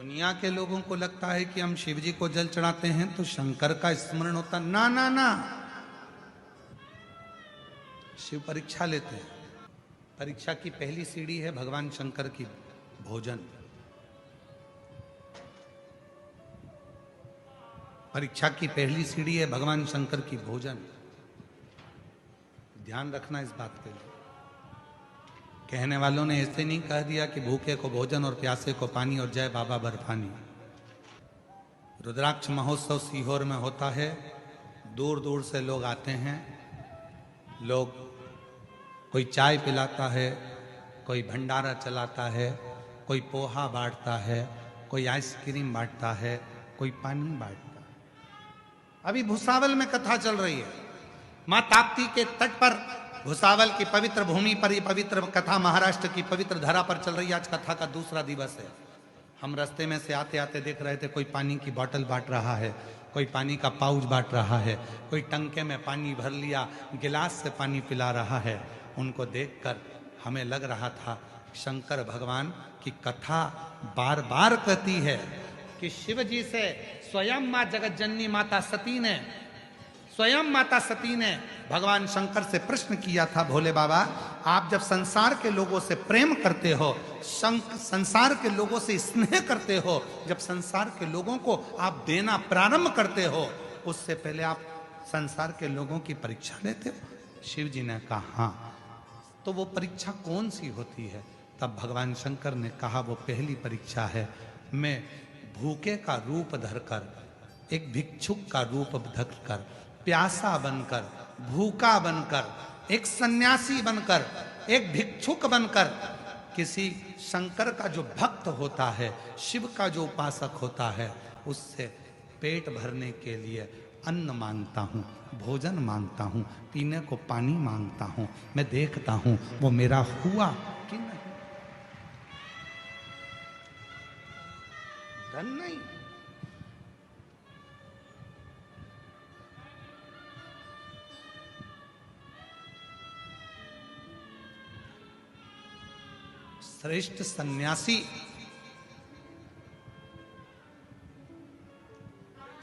दुनिया के लोगों को लगता है कि हम शिव जी को जल चढ़ाते हैं तो शंकर का स्मरण होता। ना ना ना, शिव परीक्षा लेते हैं। परीक्षा की पहली सीढ़ी है भगवान शंकर की भोजन। परीक्षा की पहली सीढ़ी है भगवान शंकर की भोजन। ध्यान रखना इस बात के लिए। कहने वालों ने ऐसे नहीं कह दिया कि भूखे को भोजन और प्यासे को पानी और जय बाबा बर्फानी। रुद्राक्ष महोत्सव सीहोर में होता है। दूर दूर से लोग आते हैं। लोग कोई चाय पिलाता है, कोई भंडारा चलाता है, कोई पोहा बांटता है, कोई आइसक्रीम बांटता है, कोई पानी बांटता है। अभी भुसावल में कथा चल रही है। मां ताप्ती के तट पर भुसावल की पवित्र भूमि पर यह पवित्र कथा महाराष्ट्र की पवित्र धरा पर चल रही है। आज कथा का दूसरा दिवस है। हम रास्ते में से आते आते देख रहे थे कोई पानी की बोतल बांट रहा है, कोई पानी का पाउच बांट रहा है, कोई टंके में पानी भर लिया गिलास से पानी पिला रहा है। उनको देखकर हमें लग रहा था शंकर भगवान की कथा बार बार कहती है कि शिव जी से स्वयं मां जगत जननी माता सती ने भगवान शंकर से प्रश्न किया था, भोले बाबा आप जब संसार के लोगों से प्रेम करते हो, संसार के लोगों से स्नेह करते हो, जब संसार के लोगों को आप देना प्रारंभ करते हो, उससे पहले आप संसार के लोगों की परीक्षा लेते हो? शिव जी ने कहा हाँ। तो वो परीक्षा कौन सी होती है? तब भगवान शंकर ने कहा वो पहली परीक्षा है, मैं भूखे का रूप धरकर, एक भिक्षुक का रूप धरकर, प्यासा बनकर, भूखा बनकर, एक सन्यासी बनकर, एक भिक्षुक बनकर, किसी शंकर का जो भक्त होता है, शिव का जो उपासक होता है, उससे पेट भरने के लिए अन्न मांगता हूँ, भोजन मांगता हूँ, पीने को पानी मांगता हूँ। मैं देखता हूँ वो मेरा हुआ कि नहीं। धन नहीं, श्रेष्ठ सन्यासी,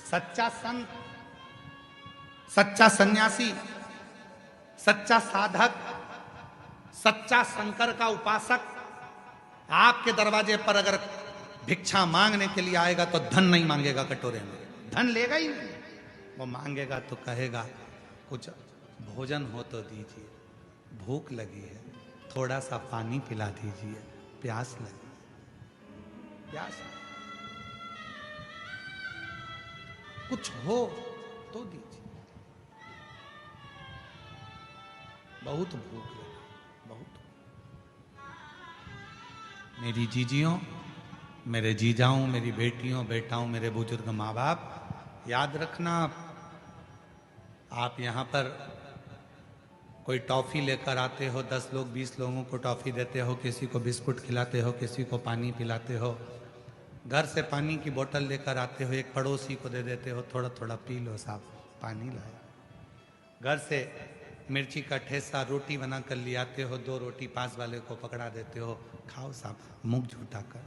सच्चा संत, सच्चा सन्यासी, सच्चा साधक, सच्चा शंकर का उपासक आपके दरवाजे पर अगर भिक्षा मांगने के लिए आएगा तो धन नहीं मांगेगा कटोरे में, धन लेगा ही नहीं। वो मांगेगा तो कहेगा कुछ भोजन हो तो दीजिए, भूख लगी है, थोड़ा सा पानी पिला दीजिए, प्यास लगी, प्यास कुछ हो तो दीजिए, बहुत भूख लगी, बहुत। मेरी जीजियों, मेरे जीजाओं, मेरी बेटियों, बेटाओं, मेरे बुजुर्ग माँ बाप, याद रखना आप यहाँ पर कोई टॉफी लेकर आते हो, 10 लोग 20 लोगों को टॉफी देते हो, किसी को बिस्कुट खिलाते हो, किसी को पानी पिलाते हो, घर से पानी की बोतल लेकर आते हो, एक पड़ोसी को दे देते हो, थोड़ा थोड़ा पी लो साहब, पानी लाया। घर से मिर्ची का ठेसा रोटी बना कर ले आते हो, 2 रोटी पास वाले को पकड़ा देते हो, खाओ साहब, मुंह झूठा कर।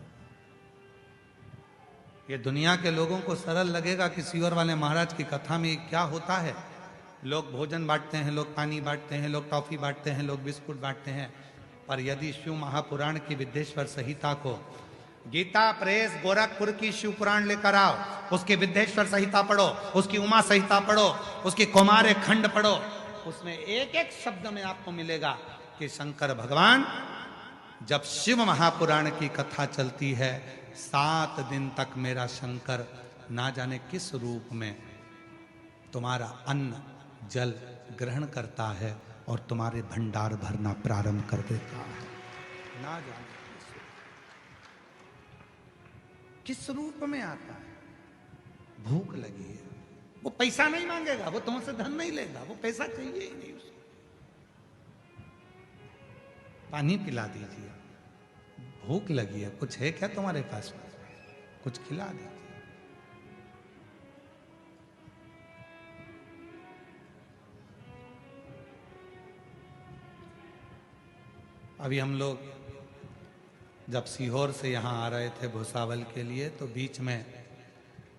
ये दुनिया के लोगों को सरल लगेगा कि सीहोर वाले महाराज की कथा में क्या होता है। लोग भोजन बांटते हैं, लोग पानी बांटते हैं, लोग टॉफी बांटते हैं, लोग बिस्कुट बांटते हैं। पर यदि शिव महापुराण की विद्येश्वर संहिता को, गीता प्रेस गोरखपुर की शिव पुराण लेकर आओ, उसकी विद्येश्वर संहिता पढ़ो, उसकी उमा संहिता पढ़ो, उसकी कौमार्य खंड पढ़ो, उसमें एक एक शब्द में आपको मिलेगा कि शंकर भगवान, जब शिव महापुराण की कथा चलती है, 7 दिन तक मेरा शंकर ना जाने किस रूप में तुम्हारा अन्न जल ग्रहण करता है और तुम्हारे भंडार भरना प्रारंभ कर देता है। ना जाने किस रूप में आता है। भूख लगी है, वो पैसा नहीं मांगेगा, वो तुमसे धन नहीं लेगा, वो पैसा चाहिए ही नहीं उसको। पानी पिला दीजिए, भूख लगी है, कुछ है क्या तुम्हारे पास में, कुछ खिला दीजिए। अभी हम लोग जब सीहोर से यहाँ आ रहे थे भुसावल के लिए, तो बीच में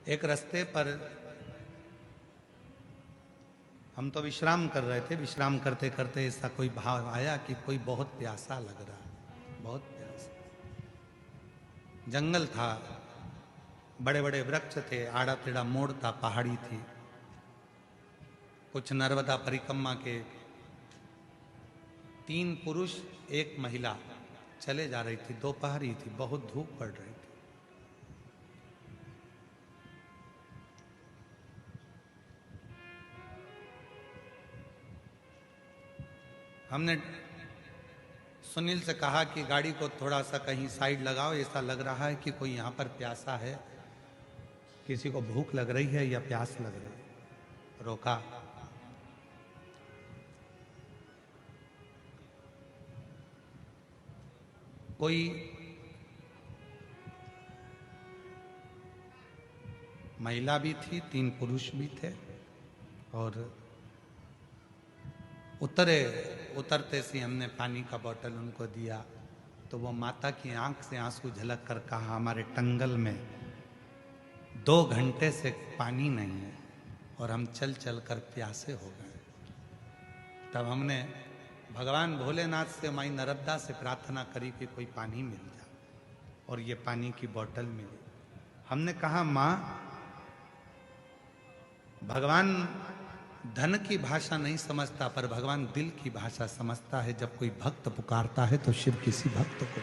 एक रास्ते पर हम तो विश्राम कर रहे थे। विश्राम करते करते ऐसा कोई भाव आया कि कोई बहुत प्यासा लग रहा है, बहुत प्यासा। जंगल था, बड़े बड़े वृक्ष थे, आड़ा टेढ़ा मोड़ था, पहाड़ी थी। कुछ नर्मदा परिक्रमा के 3 पुरुष 1 महिला चले जा रही थी। दोपहर ही थी, बहुत धूप पड़ रही थी। हमने सुनील से कहा कि गाड़ी को थोड़ा सा कहीं साइड लगाओ, ऐसा लग रहा है कि कोई यहाँ पर प्यासा है, किसी को भूख लग रही है या प्यास लग रही है। रोका। कोई महिला भी थी, 3 पुरुष भी थे, और उतरते से हमने पानी का बोतल उनको दिया, तो वो माता की आंख से आंसू झलक कर कहा, हमारे टंगल में 2 घंटे से पानी नहीं है और हम चल चल कर प्यासे हो गए। तब हमने भगवान भोलेनाथ से, माई नर्मदा से प्रार्थना करी कि कोई पानी मिल जाए, और ये पानी की बोतल मिली। हमने कहा, माँ, भगवान धन की भाषा नहीं समझता, पर भगवान दिल की भाषा समझता है। जब कोई भक्त पुकारता है तो शिव किसी भक्त को